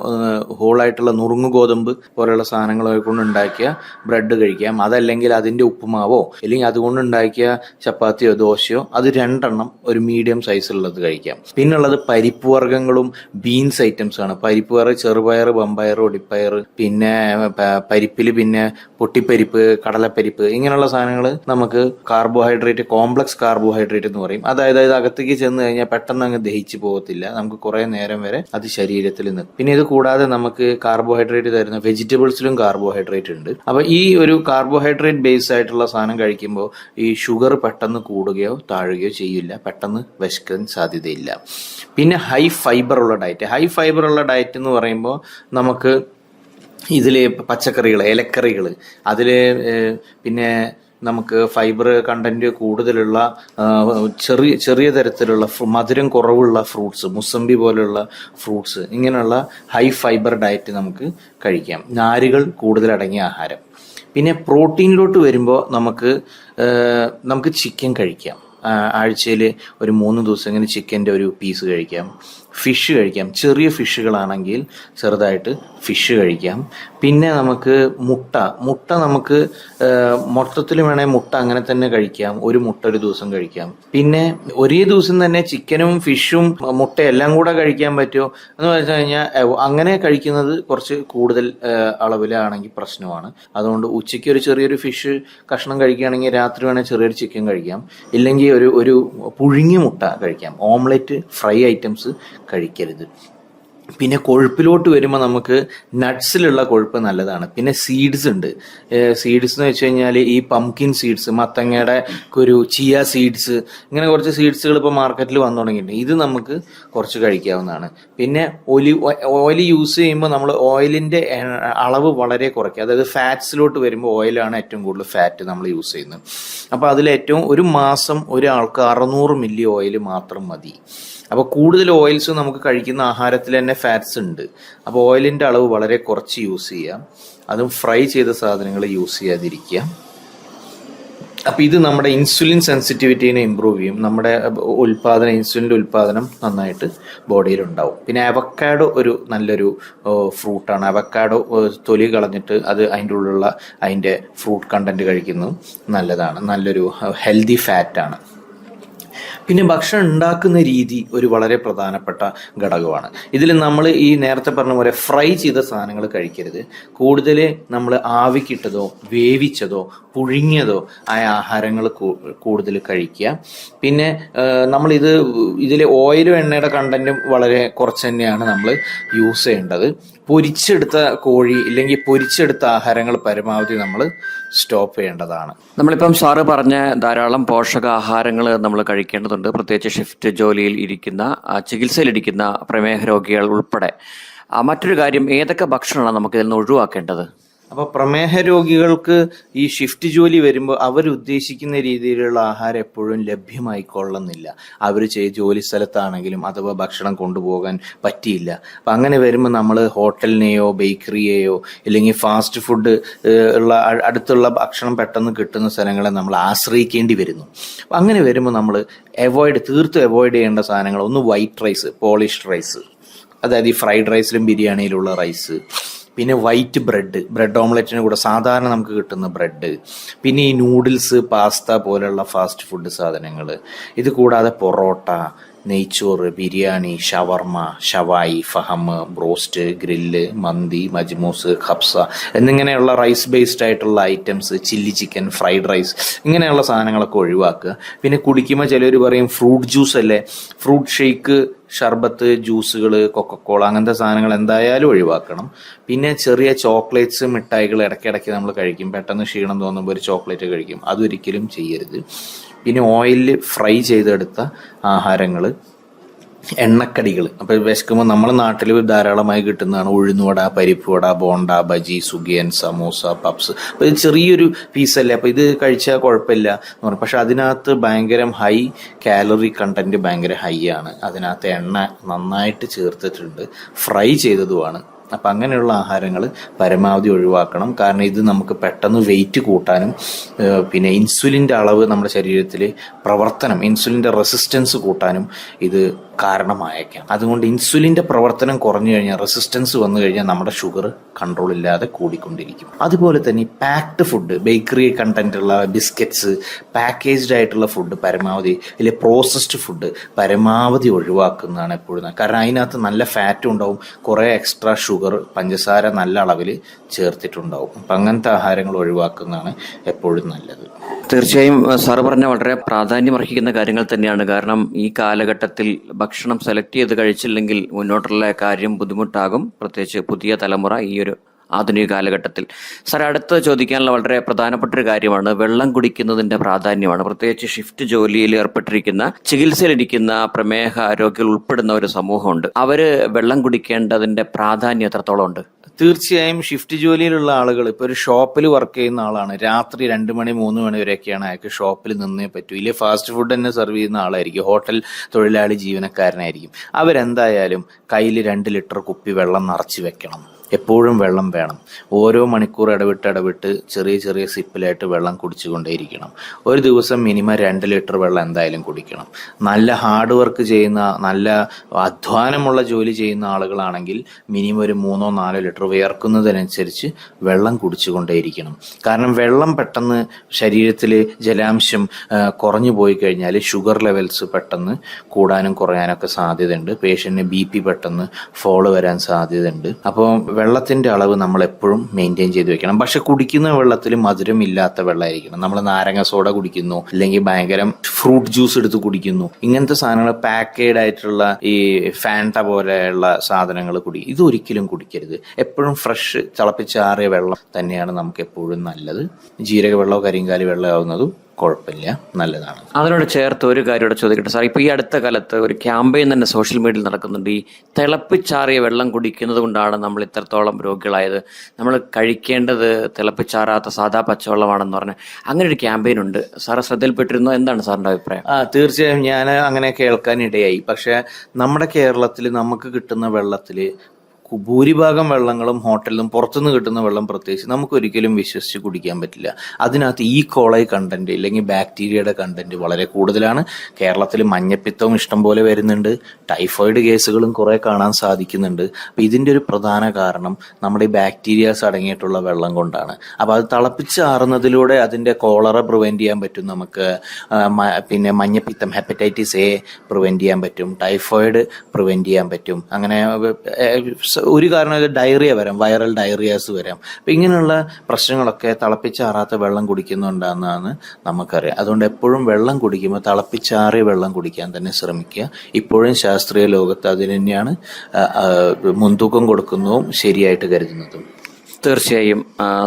ഹോളായിട്ടുള്ള നുറുങ്ങു ഗോതമ്പ് പോലെയുള്ള സാധനങ്ങളെ കൊണ്ട് ഉണ്ടാക്കിയ ബ്രെഡ് കഴിക്കാം. അതല്ലെങ്കിൽ അതിന്റെ ഉപ്പുമാവോ അല്ലെങ്കിൽ അതുകൊണ്ട് ഉണ്ടാക്കിയ ചപ്പാത്തിയോ ദോശയോ അത് 2 എണ്ണം ഒരു മീഡിയം സൈസിലുള്ളത് കഴിക്കാം. പിന്നുള്ളത് പരിപ്പ് വർഗ്ഗങ്ങളും ബീൻസ് ഐറ്റംസ് ആണ്. പരിപ്പ് വർഗ്ഗം ചെറുപയർ, വമ്പയർ, ഒടിപ്പയർ, പിന്നെ പരിപ്പിൽ പിന്നെ പൊട്ടിപ്പരിപ്പ്, കടലപ്പരിപ്പ്, ഇങ്ങനെയുള്ള സാധനങ്ങൾ നമുക്ക് കാർബോഹൈഡ്രേറ്റ്, കോംപ്ലക്സ് കാർബോഹൈഡ്രേറ്റ് എന്ന് പറയും. അതായത് ഇത് അകത്തേക്ക് ചെന്ന് കഴിഞ്ഞാൽ പെട്ടെന്ന് അങ്ങ് ദഹിച്ചു പോകത്തില്ല, നമുക്ക് കുറെ നേരം വരെ അത് ശരീരത്തിൽ നിൽക്കും. പിന്നെ ഇത് കൂടാതെ നമുക്ക് കാർബോഹൈഡ്രേറ്റ് തരുന്ന വെജിറ്റബിൾസിലും കാർബോഹൈഡ്രേറ്റ് ഉണ്ട്. അപ്പൊ ഈ ഒരു കാർബോഹൈഡ്രേറ്റ് ബേസ് ആയിട്ടുള്ള സാധനം കഴിക്കുമ്പോൾ ഈ ഷുഗർ പെട്ടെന്ന് കൂടുകയോ താഴുകയോ ചെയ്യില്ല, പെട്ടെന്ന് വിശക്കാൻ സാധ്യതയില്ല. പിന്നെ ഹൈ ഫൈബർ ഉള്ള ഡയറ്റ് എന്ന് പറയുമ്പോൾ നമുക്ക് ഇതിൽ പച്ചക്കറികൾ, ഇലക്കറികൾ, അതിൽ പിന്നെ നമുക്ക് ഫൈബർ കണ്ടന്റ് കൂടുതലുള്ള ചെറിയ തരത്തിലുള്ള മധുരം കുറവുള്ള ഫ്രൂട്ട്സ്, മുസമ്പി പോലുള്ള ഫ്രൂട്ട്സ്, ഇങ്ങനെയുള്ള ഹൈ ഫൈബർ ഡയറ്റ് നമുക്ക് കഴിക്കാം. നാരുകൾ കൂടുതലടങ്ങിയ ആഹാരം. പിന്നെ പ്രോട്ടീനിലോട്ട് വരുമ്പോൾ നമുക്ക് ചിക്കൻ കഴിക്കാം. ആഴ്ചയിൽ ഒരു 3 ദിവസം ഇങ്ങനെ ചിക്കൻ്റെ ഒരു പീസ് കഴിക്കാം. ഫിഷ് കഴിക്കാം. ചെറിയ ഫിഷുകളാണെങ്കിൽ ചെറുതായിട്ട് ഫിഷ് കഴിക്കാം. പിന്നെ നമുക്ക് മുട്ട നമുക്ക് മൊത്തത്തിൽ വേണേൽ മുട്ട അങ്ങനെ തന്നെ കഴിക്കാം. ഒരു മുട്ട ഒരു ദിവസം കഴിക്കാം. പിന്നെ ഒരേ ദിവസം തന്നെ ചിക്കനും ഫിഷും മുട്ട എല്ലാം കൂടെ കഴിക്കാൻ പറ്റുമോ എന്ന് വെച്ച് കഴിഞ്ഞാൽ അങ്ങനെ കഴിക്കുന്നത് കുറച്ച് കൂടുതൽ അളവിലാണെങ്കിൽ പ്രശ്നമാണ്. അതുകൊണ്ട് ഉച്ചയ്ക്ക് ഒരു ചെറിയൊരു ഫിഷ് കഷ്ണം കഴിക്കുകയാണെങ്കിൽ രാത്രി വേണേൽ ചെറിയൊരു ചിക്കൻ കഴിക്കാം. ഇല്ലെങ്കിൽ ഒരു പുഴുങ്ങിയ മുട്ട കഴിക്കാം. ഓംലെറ്റ്, ഫ്രൈ ഐറ്റംസ് കഴിക്കരുത്. പിന്നെ കൊഴുപ്പിലോട്ട് വരുമ്പോൾ നമുക്ക് നട്ട്സിലുള്ള കൊഴുപ്പ് നല്ലതാണ്. പിന്നെ സീഡ്സ് ഉണ്ട്. സീഡ്സ് എന്ന് വെച്ച് കഴിഞ്ഞാൽ ഈ പംകിൻ സീഡ്സ്, മത്തങ്ങയുടെ കുരു, ചിയ സീഡ്സ്, ഇങ്ങനെ കുറച്ച് സീഡ്സുകൾ ഇപ്പോൾ മാർക്കറ്റിൽ വന്നു തുടങ്ങിയിട്ടുണ്ട്. ഇത് നമുക്ക് കുറച്ച് കഴിക്കാവുന്നതാണ്. പിന്നെ ഓയിൽ യൂസ് ചെയ്യുമ്പോൾ നമ്മൾ ഓയിലിൻ്റെ അളവ് വളരെ കുറയ്ക്കുക. അതായത് ഫാറ്റ്സിലോട്ട് വരുമ്പോൾ ഓയിലാണ് ഏറ്റവും കൂടുതൽ ഫാറ്റ് നമ്മൾ യൂസ് ചെയ്യുന്നത്. അപ്പോൾ അതിലേറ്റവും ഒരു മാസം ഒരാൾക്ക് 600 മില്ലി ഓയിൽ മാത്രം മതി. അപ്പോൾ കൂടുതൽ ഓയിൽസ് നമുക്ക് കഴിക്കുന്ന ആഹാരത്തിൽ തന്നെ ഫാറ്റ്സ് ഉണ്ട്. അപ്പോൾ ഓയിലിൻ്റെ അളവ് വളരെ കുറച്ച് യൂസ് ചെയ്യാം. അതും ഫ്രൈ ചെയ്ത സാധനങ്ങൾ യൂസ് ചെയ്യാതിരിക്കുക. അപ്പോൾ ഇത് നമ്മുടെ ഇൻസുലിൻ സെൻസിറ്റിവിറ്റീനെ ഇമ്പ്രൂവ് ചെയ്യും. നമ്മുടെ ഇൻസുലിൻ്റെ ഉൽപ്പാദനം നന്നായിട്ട് ബോഡിയിൽ ഉണ്ടാവും. പിന്നെ അവക്കാഡോ ഒരു നല്ലൊരു ഫ്രൂട്ടാണ്. അവക്കാഡോ തൊലി കളഞ്ഞിട്ട് അതിൻ്റെ ഉള്ളിലുള്ള അതിൻ്റെ ഫ്രൂട്ട് കണ്ടന്റ് കഴിക്കുന്നത് നല്ലതാണ്. നല്ലൊരു ഹെൽത്തി ഫാറ്റാണ്. പിന്നെ ഭക്ഷണം ഉണ്ടാക്കുന്ന രീതി ഒരു വളരെ പ്രധാനപ്പെട്ട ഘടകമാണ്. ഇതിൽ നമ്മൾ ഈ നേരത്തെ പറഞ്ഞ പോലെ ഫ്രൈ ചെയ്ത സാധനങ്ങൾ കഴിക്കരുത്. കൂടുതൽ നമ്മൾ ആവിക്കിട്ടതോ വേവിച്ചതോ പുഴുങ്ങിയതോ ആയ ആഹാരങ്ങൾ കൂടുതൽ കഴിക്കുക. പിന്നെ ഇതിൽ ഓയിലും എണ്ണയുടെ കണ്ടന്റും വളരെ കുറച്ച് തന്നെയാണ് നമ്മൾ യൂസ് ചെയ്യേണ്ടത്. പൊരിച്ചെടുത്ത കോഴി ഇല്ലെങ്കിൽ പൊരിച്ചെടുത്ത ആഹാരങ്ങൾ പരമാവധി നമ്മൾ സ്റ്റോപ്പ് ചെയ്യേണ്ടതാണ്. നമ്മളിപ്പം സാറ് പറഞ്ഞ ധാരാളം പോഷകാഹാരങ്ങൾ നമ്മൾ കഴിക്കേണ്ടതുണ്ട്. പ്രത്യേകിച്ച് ഷിഫ്റ്റ് ജോലിയിൽ ഇരിക്കുന്ന, ചികിത്സയിലിരിക്കുന്ന പ്രമേഹ രോഗികൾ ഉൾപ്പെടെ. മറ്റൊരു കാര്യം, ഏതൊക്കെ ഭക്ഷണമാണ് നമുക്ക് ഇതിൽ നിന്ന് ഒഴിവാക്കേണ്ടത്? അപ്പോൾ പ്രമേഹ രോഗികൾക്ക് ഈ ഷിഫ്റ്റ് ജോലി വരുമ്പോൾ അവരുദ്ദേശിക്കുന്ന രീതിയിലുള്ള ആഹാരം എപ്പോഴും ലഭ്യമായിക്കൊള്ളുന്നില്ല. അവർ ജോലി സ്ഥലത്താണെങ്കിലും അഥവാ ഭക്ഷണം കൊണ്ടുപോകാൻ പറ്റിയില്ല. അപ്പം അങ്ങനെ വരുമ്പോൾ നമ്മൾ ഹോട്ടലിനെയോ ബേക്കറിയെയോ ഇല്ലെങ്കിൽ ഫാസ്റ്റ് ഫുഡ് ഉള്ള അടുത്തുള്ള ഭക്ഷണം പെട്ടെന്ന് കിട്ടുന്ന സ്ഥലങ്ങളെ നമ്മൾ ആശ്രയിക്കേണ്ടി വരുന്നു. അപ്പം അങ്ങനെ വരുമ്പോൾ നമ്മൾ തീർത്തും അവോയ്ഡ് ചെയ്യേണ്ട സാധനങ്ങൾ, ഒന്ന് വൈറ്റ് റൈസ്, പോളിഷ്ഡ് റൈസ്, അതായത് ഈ ഫ്രൈഡ് റൈസിലും ബിരിയാണിയിലുള്ള റൈസ്. പിന്നെ വൈറ്റ് ബ്രെഡ് ഓംലെറ്റിന് കൂടെ സാധാരണ നമുക്ക് കിട്ടുന്ന ബ്രെഡ്. പിന്നെ ഈ നൂഡിൽസ്, പാസ്ത പോലെയുള്ള ഫാസ്റ്റ് ഫുഡ് സാധനങ്ങൾ. ഇത് കൂടാതെ പൊറോട്ട, നെയ്ച്ചോറ്, ബിരിയാണി, ഷവർമ, ഷവായി, ഫഹം, ബ്രോസ്റ്റ്, ഗ്രില്ല്, മന്തി, മജ്മൂസ്, ഖബ്സ എന്നിങ്ങനെയുള്ള റൈസ് ബേസ്ഡ് ആയിട്ടുള്ള items, chilli chicken, fried rice ഇങ്ങനെയുള്ള സാധനങ്ങളൊക്കെ ഒഴിവാക്കുക. പിന്നെ കുടിക്കുമ്പോൾ ചിലർ പറയും ഫ്രൂട്ട് ജ്യൂസ് അല്ലേ, ഫ്രൂട്ട് ഷേക്ക്, ഷർബത്ത്, ജ്യൂസുകൾ, കൊക്കക്കോള അങ്ങനത്തെ സാധനങ്ങൾ എന്തായാലും ഒഴിവാക്കണം. പിന്നെ ചെറിയ ചോക്ലേറ്റ്സ്, മിഠായികൾ ഇടയ്ക്കിടയ്ക്ക് നമ്മൾ കഴിക്കും. പെട്ടെന്ന് ക്ഷീണം തോന്നുമ്പോൾ ഒരു ചോക്ലേറ്റ് കഴിക്കും, അതൊരിക്കലും ചെയ്യരുത്. പിന്നെ ഓയിലിൽ ഫ്രൈ ചെയ്തെടുത്ത ആഹാരങ്ങൾ, എണ്ണക്കടികൾ. അപ്പോൾ വിശക്കുമ്പോൾ നമ്മുടെ നാട്ടിൽ ധാരാളമായി കിട്ടുന്നതാണ് ഉഴുന്നുവട, പരിപ്പുവട, ബോണ്ട, ബജി, സുഗിയൻ, സമൂസ, പപ്സ്. അപ്പോൾ ഇത് ചെറിയൊരു പീസല്ലേ, അപ്പോൾ ഇത് കഴിച്ചാൽ കുഴപ്പമില്ല എന്ന് പറയും. പക്ഷെ അതിനകത്ത് ഭയങ്കര ഹൈ കാലറി കണ്ടന്റ്, ഭയങ്കര ഹൈ ആണ്. അതിനകത്ത് എണ്ണ നന്നായിട്ട് ചേർത്തിട്ടുണ്ട്, ഫ്രൈ ചെയ്തതുമാണ്. അപ്പം അങ്ങനെയുള്ള ആഹാരങ്ങൾ പരമാവധി ഒഴിവാക്കണം. കാരണം ഇത് നമുക്ക് പെട്ടെന്ന് വെയിറ്റ് കൂട്ടാനും പിന്നെ ഇൻസുലിൻ്റെ അളവ് നമ്മുടെ ശരീരത്തിൽ പ്രവർത്തനം, ഇൻസുലിൻ്റെ റെസിസ്റ്റൻസ് കൂട്ടാനും ഇത് കാരണമായേക്കാം. അതുകൊണ്ട് ഇൻസുലിൻ്റെ പ്രവർത്തനം കുറഞ്ഞു കഴിഞ്ഞാൽ, റെസിസ്റ്റൻസ് വന്നു കഴിഞ്ഞാൽ നമ്മുടെ ഷുഗർ കൺട്രോൾ ഇല്ലാതെ കൂടിക്കൊണ്ടിരിക്കും. അതുപോലെ തന്നെ പാക്ഡ് ഫുഡ്, ബേക്കറി കണ്ടന്റ് ഉള്ള ബിസ്ക്കറ്റ്സ്, പാക്കേജ്ഡ് ആയിട്ടുള്ള ഫുഡ് പരമാവധി, ഇല്ലെ പ്രോസസ്ഡ് ഫുഡ് പരമാവധി ഒഴിവാക്കുന്നതാണ് എപ്പോഴും. കാരണം അതിനകത്ത് നല്ല ഫാറ്റും ഉണ്ടാവും, കുറേ എക്സ്ട്രാ ഷുഗർ, പഞ്ചസാര നല്ല അളവിൽ ചേർത്തിട്ടുണ്ടാവും. അപ്പം അങ്ങനത്തെ ആഹാരങ്ങൾ ഒഴിവാക്കുന്നതാണ് എപ്പോഴും നല്ലത്. തീർച്ചയായും സാർ പറഞ്ഞ വളരെ പ്രാധാന്യമർഹിക്കുന്ന കാര്യങ്ങൾ തന്നെയാണ്. കാരണം ഈ കാലഘട്ടത്തിൽ ഭക്ഷണം സെലക്ട് ചെയ്ത് കഴിച്ചില്ലെങ്കിൽ മുന്നോട്ടുള്ള കാര്യം ബുദ്ധിമുട്ടാകും, പ്രത്യേകിച്ച് പുതിയ തലമുറ ഈ ഒരു ആധുനിക കാലഘട്ടത്തിൽ. സാർ, അടുത്ത് ചോദിക്കാനുള്ള വളരെ പ്രധാനപ്പെട്ട ഒരു കാര്യമാണ് വെള്ളം കുടിക്കുന്നതിന്റെ പ്രാധാന്യമാണ്. പ്രത്യേകിച്ച് ഷിഫ്റ്റ് ജോലിയിൽ ഏർപ്പെട്ടിരിക്കുന്ന, ചികിത്സയിലിരിക്കുന്ന പ്രമേഹ രോഗികൾ ഉൾപ്പെടുന്ന ഒരു സമൂഹമുണ്ട്. അവര് വെള്ളം കുടിക്കേണ്ടതിന്റെ പ്രാധാന്യം എത്രത്തോളം ഉണ്ട്? തീർച്ചയായും ഷിഫ്റ്റ് ജോലിയിലുള്ള ആളുകൾ, ഇപ്പോൾ ഒരു ഷോപ്പിൽ വർക്ക് ചെയ്യുന്ന ആളാണ്, രാത്രി 2 മണി 3 മണി വരെയൊക്കെയാണ് അയാൾക്ക് ഷോപ്പിൽ നിന്നേ പറ്റൂ. ഇല്ലേ ഫാസ്റ്റ് ഫുഡ് തന്നെ സെർവ് ചെയ്യുന്ന ആളായിരിക്കും, ഹോട്ടൽ തൊഴിലാളി ജീവനക്കാരനായിരിക്കും. അവരെന്തായാലും കയ്യിൽ 2 ലിറ്റർ കുപ്പി വെള്ളം നിറച്ച് വെക്കണം. എപ്പോഴും വെള്ളം വേണം. ഓരോ മണിക്കൂർ ഇടവിട്ട് ചെറിയ ചെറിയ സിപ്പിലായിട്ട് വെള്ളം കുടിച്ചുകൊണ്ടേയിരിക്കണം. ഒരു ദിവസം മിനിമം 2 ലിറ്റർ വെള്ളം എന്തായാലും കുടിക്കണം. നല്ല ഹാർഡ് വർക്ക് ചെയ്യുന്ന, നല്ല അധ്വാനമുള്ള ജോലി ചെയ്യുന്ന ആളുകളാണെങ്കിൽ മിനിമം ഒരു 3-4 ലിറ്റർ വിയർക്കുന്നതിനനുസരിച്ച് വെള്ളം കുടിച്ചുകൊണ്ടേയിരിക്കണം. കാരണം വെള്ളം പെട്ടെന്ന് ശരീരത്തിൽ ജലാംശം കുറഞ്ഞു പോയി കഴിഞ്ഞാൽ ഷുഗർ ലെവൽസ് പെട്ടെന്ന് കൂടാനും കുറയാനൊക്കെ സാധ്യതയുണ്ട്. പേഷ്യന്റിന് BP പെട്ടെന്ന് ഫോള് വരാൻ സാധ്യതയുണ്ട്. അപ്പോൾ വെള്ളത്തിന്റെ അളവ് നമ്മൾ എപ്പോഴും മെയിൻറ്റെയിൻ ചെയ്ത് വെക്കണം. പക്ഷെ കുടിക്കുന്ന വെള്ളത്തിൽ മധുരം ഇല്ലാത്ത വെള്ളമായിരിക്കണം. നമ്മൾ നാരങ്ങ സോഡ കുടിക്കുന്നു, അല്ലെങ്കിൽ ഭയങ്കര ഫ്രൂട്ട് ജ്യൂസ് എടുത്ത് കുടിക്കുന്നു, ഇങ്ങനത്തെ സാധനങ്ങൾ, പാക്കേഡ് ആയിട്ടുള്ള ഈ ഫാൻറ്റ പോലെയുള്ള സാധനങ്ങൾ ഇത് ഒരിക്കലും കുടിക്കരുത്. എപ്പോഴും ഫ്രഷ് തിളപ്പിച്ചാറിയ വെള്ളം തന്നെയാണ് നമുക്ക് എപ്പോഴും നല്ലത്. ജീരക വെള്ളമോ കരിങ്കാലി വെള്ളം ആവുന്നതും കുഴപ്പമില്ല, നല്ലതാണ്. അതിനോട് ചേർത്ത് ഒരു കാര്യം ഇവിടെ ചോദിക്കട്ടെ സാർ. ഇപ്പൊ ഈ അടുത്ത കാലത്ത് ഒരു ക്യാമ്പയിൻ തന്നെ സോഷ്യൽ മീഡിയയിൽ നടക്കുന്നുണ്ട്. ഈ തിളപ്പിച്ചാറിയ വെള്ളം കുടിക്കുന്നത് കൊണ്ടാണ് നമ്മൾ ഇത്രത്തോളം രോഗികളായത്, നമ്മൾ കഴിക്കേണ്ടത് തിളപ്പിച്ചാറാത്ത സാധാ പച്ചവെള്ളമാണെന്ന് പറഞ്ഞ് അങ്ങനെ ഒരു ക്യാമ്പയിൻ ഉണ്ട്. സാറ് ശ്രദ്ധയിൽപ്പെട്ടിരുന്നോ? എന്താണ് സാറിന്റെ അഭിപ്രായം? തീർച്ചയായും ഞാൻ അങ്ങനെ കേൾക്കാനിടയായി. പക്ഷെ നമ്മുടെ കേരളത്തിൽ നമുക്ക് കിട്ടുന്ന വെള്ളത്തിൽ ഭൂരിഭാഗം വെള്ളങ്ങളും ഹോട്ടലിലും പുറത്തുനിന്ന് കിട്ടുന്ന വെള്ളം പ്രത്യേകിച്ച് നമുക്ക് ഒരിക്കലും വിശ്വസിച്ച് കുടിക്കാൻ പറ്റില്ല. അതിനകത്ത് ഈ കോളൈ കണ്ടന്റ് അല്ലെങ്കിൽ ബാക്ടീരിയയുടെ കണ്ടന്റ് വളരെ കൂടുതലാണ്. കേരളത്തിൽ മഞ്ഞപ്പിത്തവും ഇഷ്ടം പോലെ വരുന്നുണ്ട്, ടൈഫോയിഡ് കേസുകളും കുറെ കാണാൻ സാധിക്കുന്നുണ്ട്. അപ്പം ഇതിൻ്റെ ഒരു പ്രധാന കാരണം നമ്മുടെ ഈ ബാക്ടീരിയാസ് അടങ്ങിയിട്ടുള്ള വെള്ളം കൊണ്ടാണ്. അപ്പോൾ അത് തിളപ്പിച്ചാറുന്നതിലൂടെ അതിൻ്റെ കോളറ പ്രിവെന്റ് ചെയ്യാൻ പറ്റും നമുക്ക്. പിന്നെ മഞ്ഞപ്പിത്തം, ഹെപ്പറ്റൈറ്റിസ് A പ്രിവെന്റ് ചെയ്യാൻ പറ്റും, ടൈഫോയിഡ് പ്രിവെന്റ് ചെയ്യാൻ പറ്റും. അങ്ങനെ ഒരു കാരണം ഡയറിയ വരാം, വൈറൽ ഡയറിയാസ് വരാം. അപ്പം ഇങ്ങനെയുള്ള പ്രശ്നങ്ങളൊക്കെ തിളപ്പിച്ചാറാത്ത വെള്ളം കുടിക്കുന്നുണ്ടെന്നാണ് നമുക്കറിയാം. അതുകൊണ്ട് എപ്പോഴും വെള്ളം കുടിക്കുമ്പോൾ തിളപ്പിച്ചാറിയ വെള്ളം കുടിക്കാൻ തന്നെ ശ്രമിക്കുക. ഇപ്പോഴും ശാസ്ത്രീയ ലോകത്ത് അതിന് തന്നെയാണ് മുൻതൂക്കം കൊടുക്കുന്നതും ശരിയായിട്ട് കരുതുന്നതും. തീർച്ചയായും.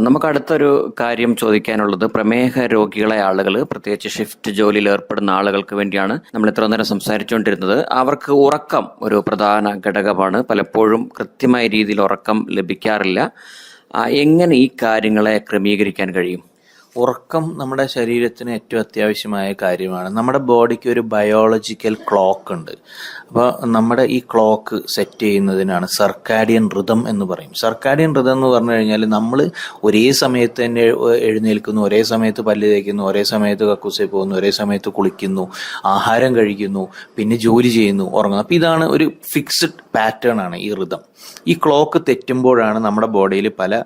നമുക്ക് അടുത്തൊരു കാര്യം ചോദിക്കാനുള്ളത്, പ്രമേഹ രോഗികളെ ആളുകൾ, പ്രത്യേകിച്ച് ഷിഫ്റ്റ് ജോലിയിൽ ഏർപ്പെടുന്ന ആളുകൾക്ക് വേണ്ടിയാണ് നമ്മൾ ഇത്ര നേരം സംസാരിച്ചുകൊണ്ടിരുന്നത്. അവർക്ക് ഉറക്കം ഒരു പ്രധാന ഘടകമാണ്. പലപ്പോഴും കൃത്യമായ രീതിയിൽ ഉറക്കം ലഭിക്കാറില്ല. എങ്ങനെ ഈ കാര്യങ്ങളെ ക്രമീകരിക്കാൻ കഴിയും? ഉറക്കം നമ്മുടെ ശരീരത്തിന് ഏറ്റവും അത്യാവശ്യമായ കാര്യമാണ്. നമ്മുടെ ബോഡിക്ക് ഒരു ബയോളജിക്കൽ ക്ലോക്ക് ഉണ്ട്. അപ്പോൾ നമ്മുടെ ഈ ക്ലോക്ക് സെറ്റ് ചെയ്യുന്നതിനാണ് സർക്കാഡിയൻ റിതം എന്ന് പറയും. സർക്കാഡിയൻ റിതം എന്ന് പറഞ്ഞു കഴിഞ്ഞാൽ നമ്മൾ ഒരേ സമയത്ത് തന്നെ എഴുന്നേൽക്കുന്നു, ഒരേ സമയത്ത് പല്ല് തേക്കുന്നു, ഒരേ സമയത്ത് കക്കൂസിൽ പോകുന്നു, ഒരേ സമയത്ത് കുളിക്കുന്നു, ആഹാരം കഴിക്കുന്നു, പിന്നെ ജോലി ചെയ്യുന്നു, ഉറങ്ങുന്നു. അപ്പോൾ ഇതാണ് ഒരു ഫിക്സ്ഡ് പാറ്റേൺ ആണ് ഈ റിതം. ഈ ക്ലോക്ക് തെറ്റുമ്പോഴാണ് നമ്മുടെ ബോഡിയിൽ പല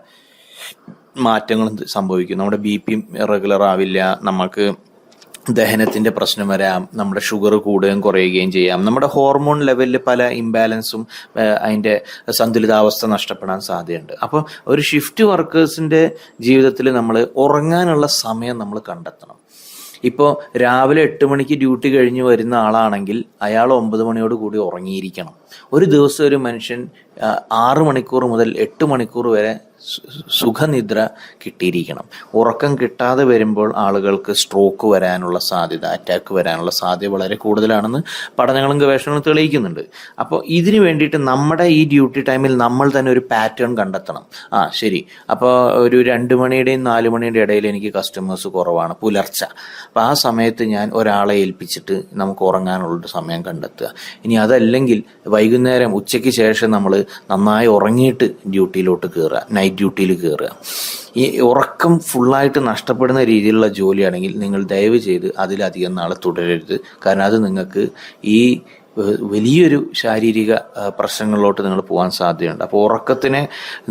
മാറ്റങ്ങളും സംഭവിക്കും. നമ്മുടെ BP റെഗുലർ ആവില്ല, നമുക്ക് ദഹനത്തിൻ്റെ പ്രശ്നം വരാം, നമ്മുടെ ഷുഗർ കൂടുകയും കുറയുകയും ചെയ്യാം, നമ്മുടെ ഹോർമോൺ ലെവലിൽ പല ഇംബാലൻസും അതിൻ്റെ സന്തുലിതാവസ്ഥ നഷ്ടപ്പെടാൻ സാധ്യതയുണ്ട്. അപ്പോൾ ഒരു ഷിഫ്റ്റ് വർക്കേഴ്സിൻ്റെ ജീവിതത്തിൽ നമ്മൾ ഉറങ്ങാനുള്ള സമയം നമ്മൾ കണ്ടെത്തണം. ഇപ്പോൾ രാവിലെ 8 മണിക്ക് ഡ്യൂട്ടി കഴിഞ്ഞ് വരുന്ന ആളാണെങ്കിൽ അയാൾ 9 മണിയോട് കൂടി ഉറങ്ങിയിരിക്കണം. ഒരു ദിവസം ഒരു മനുഷ്യൻ 6 മണിക്കൂർ മുതൽ 8 മണിക്കൂർ വരെ സുഖനിദ്ര കിട്ടിയിരിക്കണം. ഉറക്കം കിട്ടാതെ വരുമ്പോൾ ആളുകൾക്ക് സ്ട്രോക്ക് വരാനുള്ള സാധ്യത, അറ്റാക്ക് വരാനുള്ള സാധ്യത വളരെ കൂടുതലാണെന്ന് പഠനങ്ങളും ഗവേഷണങ്ങളും തെളിയിക്കുന്നുണ്ട്. അപ്പോൾ ഇതിന് വേണ്ടിയിട്ട് നമ്മുടെ ഈ ഡ്യൂട്ടി ടൈമിൽ നമ്മൾ തന്നെ ഒരു പാറ്റേൺ കണ്ടെത്തണം. ശരി, അപ്പോൾ ഒരു 2 മണിയുടെയും 4 മണിയുടെ ഇടയിൽ എനിക്ക് കസ്റ്റമേഴ്സ് കുറവാണ് പുലർച്ചെ. അപ്പോൾ ആ സമയത്ത് ഞാൻ ഒരാളെ ഏൽപ്പിച്ചിട്ട് നമുക്ക് ഉറങ്ങാനുള്ളൊരു സമയം കണ്ടെത്തുക. ഇനി അതല്ലെങ്കിൽ വൈകുന്നേരം ഉച്ചയ്ക്ക് ശേഷം നമ്മൾ നന്നായി ഉറങ്ങിയിട്ട് ഡ്യൂട്ടിയിലോട്ട് കയറുക, നൈറ്റ് ഡ്യൂട്ടിയിൽ കയറുക. ഈ ഉറക്കം ഫുള്ളായിട്ട് നഷ്ടപ്പെടുന്ന രീതിയിലുള്ള ജോലിയാണെങ്കിൽ നിങ്ങൾ ദയവ് ചെയ്ത് അതിലധികം നാളെ തുടരരുത്. കാരണം അത് നിങ്ങൾക്ക് ഈ വലിയൊരു ശാരീരിക പ്രശ്നങ്ങളിലോട്ട് നിങ്ങൾ പോകാൻ സാധ്യതയുണ്ട്. അപ്പോൾ ഉറക്കത്തിനെ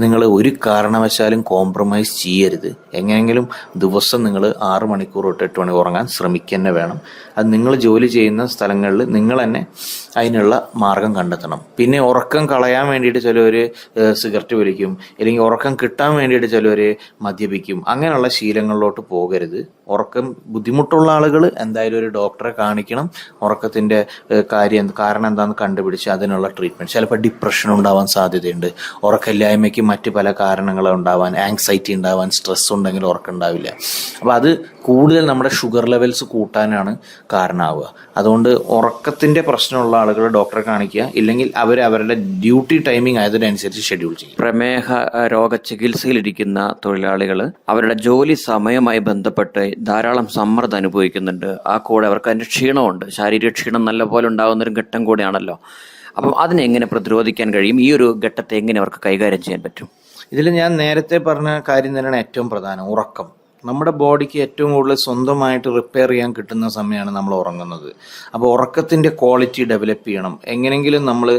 നിങ്ങൾ ഒരു കാരണവശാലും കോംപ്രമൈസ് ചെയ്യരുത്. എങ്ങനെയെങ്കിലും ദിവസം നിങ്ങൾ 6 മണിക്കൂർ തൊട്ട് 8 മണി ഉറങ്ങാൻ ശ്രമിക്കുക തന്നെ വേണം. അത് നിങ്ങൾ ജോലി ചെയ്യുന്ന സ്ഥലങ്ങളിൽ നിങ്ങൾ തന്നെ അതിനുള്ള മാർഗം കണ്ടെത്തണം. പിന്നെ ഉറക്കം കളയാൻ വേണ്ടിയിട്ട് ചിലവർ സിഗരറ്റ് വലിക്കും, അല്ലെങ്കിൽ ഉറക്കം കിട്ടാൻ വേണ്ടിയിട്ട് ചിലവർ മദ്യപിക്കും. അങ്ങനെയുള്ള ശീലങ്ങളിലോട്ട് പോകരുത്. ഉറക്കം ബുദ്ധിമുട്ടുള്ള ആളുകൾ എന്തായാലും ഒരു ഡോക്ടറെ കാണിക്കണം. ഉറക്കത്തിൻ്റെ കാരണം എന്താണെന്ന് കണ്ടുപിടിച്ച് അതിനുള്ള ട്രീറ്റ്മെൻറ്റ്. ചിലപ്പോൾ ഡിപ്രഷൻ ഉണ്ടാവാൻ സാധ്യതയുണ്ട്. ഉറക്കമില്ലായ്മയ്ക്ക് മറ്റ് പല കാരണങ്ങളും ഉണ്ടാവാൻ, ആങ്സൈറ്റി ഉണ്ടാവാൻ, സ്ട്രെസ് ഉണ്ടെങ്കിൽ ഉറക്കം ഉണ്ടാവില്ല. അപ്പോൾ അത് കൂടുതൽ നമ്മുടെ ഷുഗർ ലെവൽസ് കൂട്ടാനാണ് കാരണമാവുക. അതുകൊണ്ട് ഉറക്കത്തിൻ്റെ പ്രശ്നമുള്ള ആളുകൾ ഡോക്ടറെ കാണിക്കുക, ഇല്ലെങ്കിൽ അവരുടെ ഡ്യൂട്ടി ടൈമിംഗ് ആയതിനനുസരിച്ച് ഷെഡ്യൂൾ ചെയ്യും. പ്രമേഹ രോഗ ചികിത്സയിലിരിക്കുന്ന തൊഴിലാളികൾ അവരുടെ ജോലി സമയവുമായി ബന്ധപ്പെട്ട് ധാരാളം സമ്മർദ്ദം അനുഭവിക്കുന്നുണ്ട്. ആ കൂടെ അവർക്ക് അതിൻ്റെ ക്ഷീണമുണ്ട്. ശാരീരിക ക്ഷീണം നല്ലപോലെ ഉണ്ടാകുന്നൊരു ഘട്ടം കൂടെയാണല്ലോ. അപ്പം അതിനെ എങ്ങനെ പ്രതിരോധിക്കാൻ കഴിയും? ഈ ഒരു ഘട്ടത്തെ എങ്ങനെ അവർക്ക് കൈകാര്യം ചെയ്യാൻ പറ്റും? ഇതിൽ ഞാൻ നേരത്തെ പറഞ്ഞ കാര്യം തന്നെയാണ് ഏറ്റവും പ്രധാനം. ഉറക്കം നമ്മുടെ ബോഡിക്ക് ഏറ്റവും കൂടുതൽ സ്വന്തമായിട്ട് റിപ്പയർ ചെയ്യാൻ കിട്ടുന്ന സമയമാണ് നമ്മൾ ഉറങ്ങുന്നത്. അപ്പോൾ ഉറക്കത്തിൻ്റെ ക്വാളിറ്റി ഡെവലപ്പ് ചെയ്യണം. എങ്ങനെയെങ്കിലും നമ്മൾ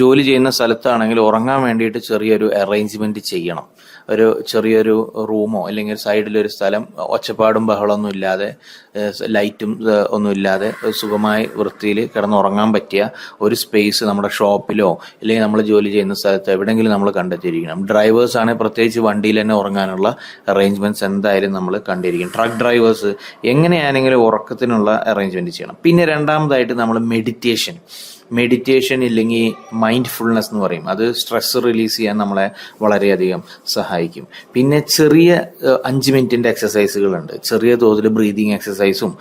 ജോലി ചെയ്യുന്ന സ്ഥലത്താണെങ്കിൽ ഉറങ്ങാൻ വേണ്ടിയിട്ട് ചെറിയൊരു അറേഞ്ച്മെൻറ്റ് ചെയ്യണം. ഒരു ചെറിയൊരു റൂമോ അല്ലെങ്കിൽ സൈഡിലൊരു സ്ഥലം, ഒച്ചപ്പാടും ബഹളമൊന്നും ഇല്ലാതെ, ലൈറ്റും ഒന്നുമില്ലാതെ സുഖമായി വൃത്തിയിൽ കിടന്നുറങ്ങാൻ പറ്റിയ ഒരു സ്പേസ് നമ്മുടെ ഷോപ്പിലോ അല്ലെങ്കിൽ നമ്മൾ ജോലി ചെയ്യുന്ന സ്ഥലത്ത് എവിടെയെങ്കിലും നമ്മൾ കണ്ടെത്തിയിരിക്കണം. ഡ്രൈവേഴ്സ് ആണെങ്കിൽ പ്രത്യേകിച്ച് വണ്ടിയിൽ തന്നെ ഉറങ്ങാനുള്ള അറേഞ്ച്മെന്റ്സ് എന്തായാലും നമ്മൾ കണ്ടിരിക്കണം. ട്രക്ക് ഡ്രൈവേഴ്സ് എങ്ങനെയാണെങ്കിലും ഉറക്കത്തിനുള്ള അറേഞ്ച്മെന്റ് ചെയ്യണം. പിന്നെ രണ്ടാമതായിട്ട് നമ്മൾ മെഡിറ്റേഷൻ ഇല്ലെങ്കിൽ മൈൻഡ്ഫുൾനെസ് എന്ന് പറയും. അത് സ്ട്രെസ് റിലീസ് ചെയ്യാൻ നമ്മളെ വളരെയധികം സഹായിക്കും. പിന്നെ ചെറിയ 5 മിനിറ്റിൻ്റെ എക്സസൈസുകളുണ്ട്. ചെറിയ തോതിൽ ബ്രീതിങ് എക്സസൈസും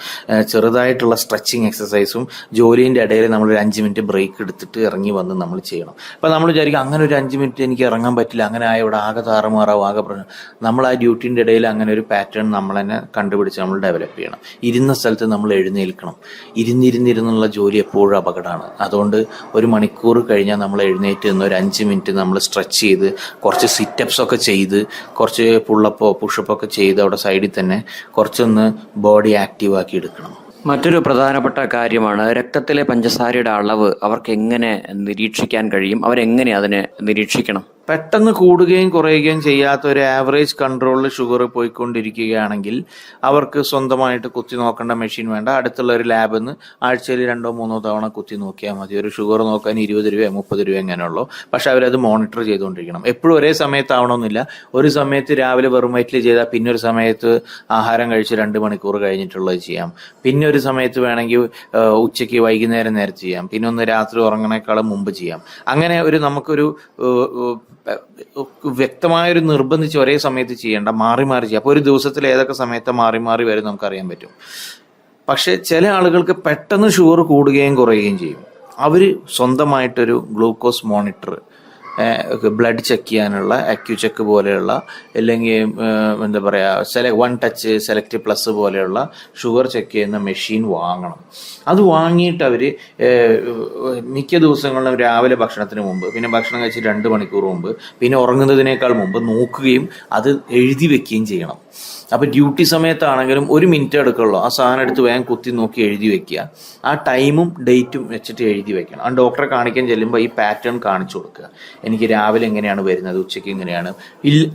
ചെറുതായിട്ടുള്ള സ്ട്രെച്ചിങ് എക്സസൈസും ജോലിൻ്റെ ഇടയിൽ നമ്മളൊരു 5 മിനിറ്റ് ബ്രേക്ക് എടുത്തിട്ട് ഇറങ്ങി വന്ന് നമ്മൾ ചെയ്യണം. അപ്പോൾ നമ്മൾ വിചാരിക്കും അങ്ങനെ ഒരു 5 മിനിറ്റ് എനിക്ക് ഇറങ്ങാൻ പറ്റില്ല, അങ്ങനെ ആയ ഇവിടെ ആകെ താറുമാറാവും, ആകെ പ്രശ്നം. നമ്മൾ ആ ഡ്യൂട്ടിൻ്റെ ഇടയിൽ അങ്ങനെ ഒരു പാറ്റേൺ നമ്മൾ തന്നെ കണ്ടുപിടിച്ച് നമ്മൾ ഡെവലപ്പ് ചെയ്യണം. ഇരുന്ന സ്ഥലത്ത് നമ്മൾ എഴുന്നേൽക്കണം. ഇരുന്നിരുന്നുള്ള ജോലി എപ്പോഴും അപകടമാണ്. അതുകൊണ്ട് 1 മണിക്കൂർ കഴിഞ്ഞാൽ നമ്മൾ എഴുന്നേറ്റ് നിന്ന് ഒരു 5 മിനിറ്റ് നമ്മൾ സ്ട്രെച്ച് ചെയ്ത്, കുറച്ച് സിറ്റപ്സ് ഒക്കെ ചെയ്ത്, കുറച്ച് പുള്ളപ്പോ പുഷപ്പോ ഒക്കെ ചെയ്ത് അവിടെ സൈഡിൽ തന്നെ കുറച്ചൊന്ന് ബോഡി ആക്റ്റീവ് ആക്കി എടുക്കണം. മറ്റൊരു പ്രധാനപ്പെട്ട കാര്യമാണ് രക്തത്തിലെ പഞ്ചസാരയുടെ അളവ് അവർക്ക് എങ്ങനെ നിരീക്ഷിക്കാൻ കഴിയും? അവരെങ്ങനെ അതിനെ നിരീക്ഷിക്കണം? പെട്ടെന്ന് കൂടുകയും കുറയുകയും ചെയ്യാത്ത ഒരു ആവറേജ് കൺട്രോളിൽ ഷുഗർ പോയിക്കൊണ്ടിരിക്കുകയാണെങ്കിൽ അവർക്ക് സ്വന്തമായിട്ട് കുത്തി നോക്കേണ്ട മെഷീൻ വേണ്ട. അടുത്തുള്ള ഒരു ലാബിൽ നിന്ന് ആഴ്ചയിൽ 2-3 തവണ കുത്തി നോക്കിയാൽ മതി. ഒരു ഷുഗർ നോക്കാൻ 20 രൂപ 30 രൂപ എങ്ങനെയുള്ളൂ. പക്ഷെ അവരത് മോണിറ്റർ ചെയ്തുകൊണ്ടിരിക്കണം. എപ്പോഴും ഒരേ സമയത്ത് ആവണമെന്നില്ല. ഒരു സമയത്ത് രാവിലെ വെറും വയറ്റിൽ ചെയ്താൽ പിന്നെ ഒരു സമയത്ത് ആഹാരം കഴിച്ച് 2 മണിക്കൂർ കഴിഞ്ഞിട്ടുള്ളത് ചെയ്യാം. പിന്നെ ഒരു സമയത്ത് വേണമെങ്കിൽ ഉച്ചയ്ക്ക് വൈകുന്നേരം നേരത്തെ ചെയ്യാം. പിന്നെ ഒന്ന് രാത്രി ഉറങ്ങണേക്കാളും മുമ്പ് ചെയ്യാം. അങ്ങനെ നമുക്കൊരു വ്യക്തമായൊരു നിർബന്ധിച്ച് ഒരേ സമയത്ത് ചെയ്യേണ്ട, മാറി ചെയ്യാം. അപ്പോൾ ഒരു ദിവസത്തിൽ ഏതൊക്കെ സമയത്ത് മാറി വരും നമുക്കറിയാൻ പറ്റും. പക്ഷെ ചില ആളുകൾക്ക് പെട്ടെന്ന് ഷുഗർ കൂടുകയും കുറയുകയും ചെയ്യും. അവർ സ്വന്തമായിട്ടൊരു ഗ്ലൂക്കോസ് മോണിറ്റർ, ബ്ലഡ് ചെക്ക് ചെയ്യാനുള്ള അക്യുചെക്ക് പോലെയുള്ള, അല്ലെങ്കിൽ എന്താ പറയുക, 1 ടച്ച് സെലക്ട് പ്ലസ് പോലെയുള്ള ഷുഗർ ചെക്ക് ചെയ്യുന്ന മെഷീൻ വാങ്ങണം. അത് വാങ്ങിയിട്ട് അവർ മിക്ക ദിവസങ്ങളിലും രാവിലെ ഭക്ഷണത്തിന് മുമ്പ്, പിന്നെ ഭക്ഷണം കഴിച്ച് 2 മണിക്കൂർ മുമ്പ്, പിന്നെ ഉറങ്ങുന്നതിനേക്കാൾ മുമ്പ് നോക്കുകയും അത് എഴുതി വെക്കുകയും ചെയ്യണം. അപ്പോൾ ഡ്യൂട്ടി സമയത്താണെങ്കിലും 1 മിനിറ്റ് എടുക്കുള്ളൂ. ആ സാധനം എടുത്ത് വേഗം കുത്തി നോക്കി എഴുതി വെക്കുക. ആ ടൈമും ഡേറ്റും വെച്ചിട്ട് എഴുതി വെക്കണം. ആ ഡോക്ടറെ കാണിക്കാൻ ചെല്ലുമ്പോൾ ഈ പാറ്റേൺ കാണിച്ചു കൊടുക്കുക. എനിക്ക് രാവിലെ എങ്ങനെയാണ് വരുന്നത്, ഉച്ചയ്ക്ക് എങ്ങനെയാണ്.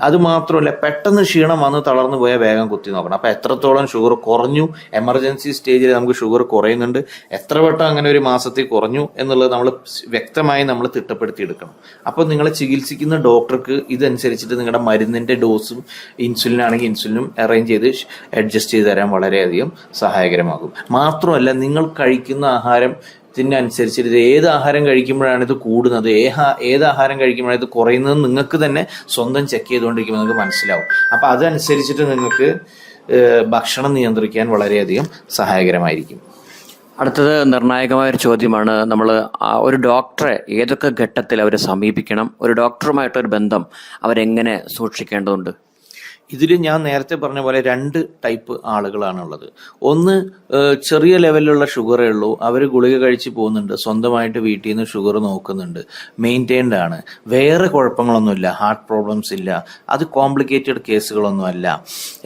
അത് മാത്രമല്ല, പെട്ടെന്ന് ക്ഷീണം വന്ന് തളർന്നു പോയാൽ വേഗം കുത്തി നോക്കണം. അപ്പം എത്രത്തോളം ഷുഗർ കുറഞ്ഞു, എമർജൻസി സ്റ്റേജിൽ നമുക്ക് ഷുഗർ കുറയുന്നുണ്ട്, എത്ര വട്ടം അങ്ങനെ ഒരു മാസത്തിൽ കുറഞ്ഞു എന്നുള്ളത് നമ്മൾ വ്യക്തമായി നമ്മൾ തിട്ടപ്പെടുത്തി എടുക്കണം. അപ്പോൾ നിങ്ങളെ ചികിത്സിക്കുന്ന ഡോക്ടർക്ക് ഇതനുസരിച്ചിട്ട് നിങ്ങളുടെ മരുന്നിൻ്റെ ഡോസും, ഇൻസുലിൻ ആണെങ്കിൽ ഇൻസുലിനും അറേഞ്ച് ചെയ്ത് അഡ്ജസ്റ്റ് ചെയ്ത് തരാൻ വളരെയധികം സഹായകരമാകും. മാത്രമല്ല, നിങ്ങൾ കഴിക്കുന്ന ആഹാരത്തിനനുസരിച്ചിട്ട് ഏത് ആഹാരം കഴിക്കുമ്പോഴാണ് ഇത് കൂടുന്നത്, ഏത് ആഹാരം കഴിക്കുമ്പോഴാണ് ഇത് കുറയുന്നത് നിങ്ങൾക്ക് തന്നെ സ്വന്തം ചെക്ക് ചെയ്തുകൊണ്ടിരിക്കുമ്പോൾ നിങ്ങൾക്ക് മനസ്സിലാവും. അപ്പം അതനുസരിച്ചിട്ട് നിങ്ങൾക്ക് ഭക്ഷണം നിയന്ത്രിക്കാൻ വളരെയധികം സഹായകരമായിരിക്കും. അടുത്തത് നിർണായകമായ ഒരു ചോദ്യമാണ്. നമ്മൾ ഒരു ഡോക്ടറെ ഏതൊക്കെ ഘട്ടത്തിൽ അവർ സമീപിക്കണം, ഒരു ഡോക്ടറുമായിട്ടൊരു ബന്ധം അവരെങ്ങനെ സൂക്ഷിക്കേണ്ടതുണ്ട്? ഇതിൽ ഞാൻ നേരത്തെ പറഞ്ഞ പോലെ 2 ടൈപ്പ് ആളുകളാണുള്ളത്. ഒന്ന്, ചെറിയ ലെവലിലുള്ള ഷുഗറേ ഉള്ളൂ, അവർ ഗുളിക കഴിച്ച് പോകുന്നുണ്ട്, സ്വന്തമായിട്ട് വീട്ടിൽ നിന്ന് ഷുഗർ നോക്കുന്നുണ്ട്, മെയിൻറ്റെയിൻഡ് ആണ്, വേറെ കുഴപ്പങ്ങളൊന്നുമില്ല, ഹാർട്ട് പ്രോബ്ലംസ് ഇല്ല, അത് കോംപ്ലിക്കേറ്റഡ് കേസുകളൊന്നും അല്ല.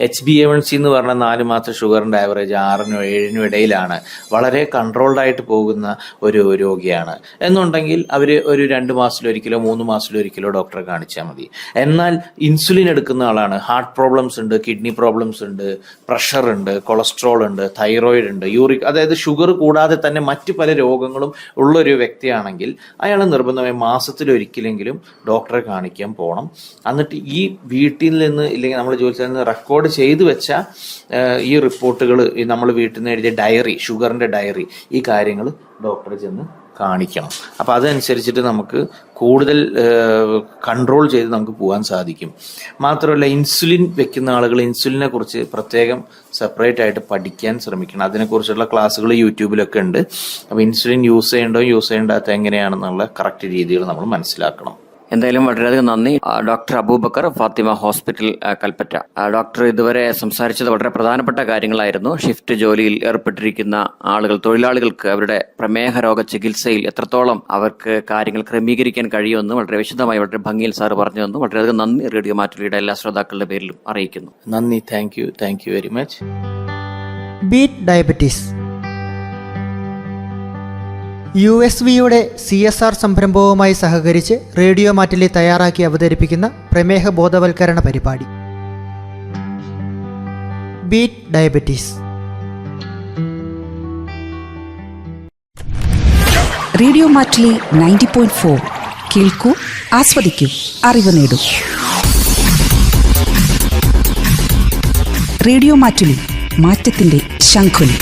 HbA1c എന്ന് പറഞ്ഞാൽ 4 മാസത്തെ ഷുഗറിൻ്റെ ആവറേജ് 6-നും 7-നും ഇടയിലാണ്, വളരെ കൺട്രോൾഡ് ആയിട്ട് പോകുന്ന ഒരു രോഗിയാണ് എന്നുണ്ടെങ്കിൽ അവർ ഒരു 2 മാസത്തിലൊരിക്കലോ 3 മാസത്തിലൊരിക്കലോ ഡോക്ടറെ കാണിച്ചാൽ മതി. എന്നാൽ ഇൻസുലിൻ എടുക്കുന്ന ആളാണ്, ഹാർട്ട് പ്രോബ്ലംസ് ഉണ്ട്, കിഡ്നി പ്രോബ്ലംസ് ഉണ്ട്, പ്രഷർ ഉണ്ട്, കൊളസ്ട്രോൾ ഉണ്ട്, തൈറോയിഡ് ഉണ്ട്, യൂറിക്, അതായത് ഷുഗർ കൂടാതെ തന്നെ മറ്റു പല രോഗങ്ങളും ഉള്ളൊരു വ്യക്തിയാണെങ്കിൽ അയാൾ നിർബന്ധമായി മാസത്തിലൊരിക്കലെങ്കിലും ഡോക്ടറെ കാണിക്കാൻ പോകണം. എന്നിട്ട് ഈ വീട്ടിൽ നിന്ന് ഇല്ലെങ്കിൽ നമ്മൾ ജോലിയിൽ നിന്ന് റെക്കോർഡ് ചെയ്തു വെച്ച ഈ റിപ്പോർട്ടുകൾ, നമ്മൾ വീട്ടിൽ നിന്ന് എഴുതിയ ഡയറി, ഷുഗറിൻ്റെ ഡയറി, ഈ കാര്യങ്ങൾ ഡോക്ടറെ ചെന്ന് കാണിക്കണം. അപ്പം അതനുസരിച്ചിട്ട് നമുക്ക് കൂടുതൽ കൺട്രോൾ ചെയ്ത് നമുക്ക് പോകാൻ സാധിക്കും. മാത്രമല്ല, ഇൻസുലിൻ വെക്കുന്ന ആളുകൾ ഇൻസുലിനെ കുറിച്ച് പ്രത്യേകം സെപ്പറേറ്റ് ആയിട്ട് പഠിക്കാൻ ശ്രമിക്കണം. അതിനെക്കുറിച്ചുള്ള ക്ലാസ്സുകൾ യൂട്യൂബിലൊക്കെ ഉണ്ട്. അപ്പോൾ ഇൻസുലിൻ യൂസ് ചെയ്യേണ്ടാത്ത എങ്ങനെയാണെന്നുള്ള കറക്റ്റ് രീതികൾ നമ്മൾ മനസ്സിലാക്കണം. എന്തായാലും വളരെയധികം നന്ദി doctor Aboobacker, Fathima hospital, Kalpetta. Doctor ഇതുവരെ സംസാരിച്ചത് വളരെ പ്രധാനപ്പെട്ട കാര്യങ്ങളായിരുന്നു. ഷിഫ്റ്റ് ജോലിയിൽ ഏർപ്പെട്ടിരിക്കുന്ന ആളുകൾ, തൊഴിലാളികൾക്ക് അവരുടെ പ്രമേഹ രോഗ ചികിത്സയിൽ എത്രത്തോളം അവർക്ക് കാര്യങ്ങൾ ക്രമീകരിക്കാൻ കഴിയുമെന്ന് വളരെ വിശദമായി, വളരെ ഭംഗിയിൽ സാർ പറഞ്ഞു തന്നു. വളരെയധികം നന്ദി റേഡിയോ മാറ്റുലിയുടെ എല്ലാ ശ്രോതാക്കളുടെ പേരിലും അറിയിക്കുന്നു. നന്ദി. Thank you very much. Beat diabetes USVയുടെ CSR സംരംഭവുമായി സഹകരിച്ച് റേഡിയോ മാറ്റിലി തയ്യാറാക്കി അവതരിപ്പിക്കുന്ന പ്രമേഹ ബോധവൽക്കരണ പരിപാടി ബീറ്റ് ഡയബറ്റീസ്. റേഡിയോ മാറ്റിലി 90.4 കേൾക്കൂ, ആസ്വദിക്കൂ, അറിവ് നേടൂ. റേഡിയോ മാറ്റിലി, മാറ്റത്തിന്റെ ശംഖുലി.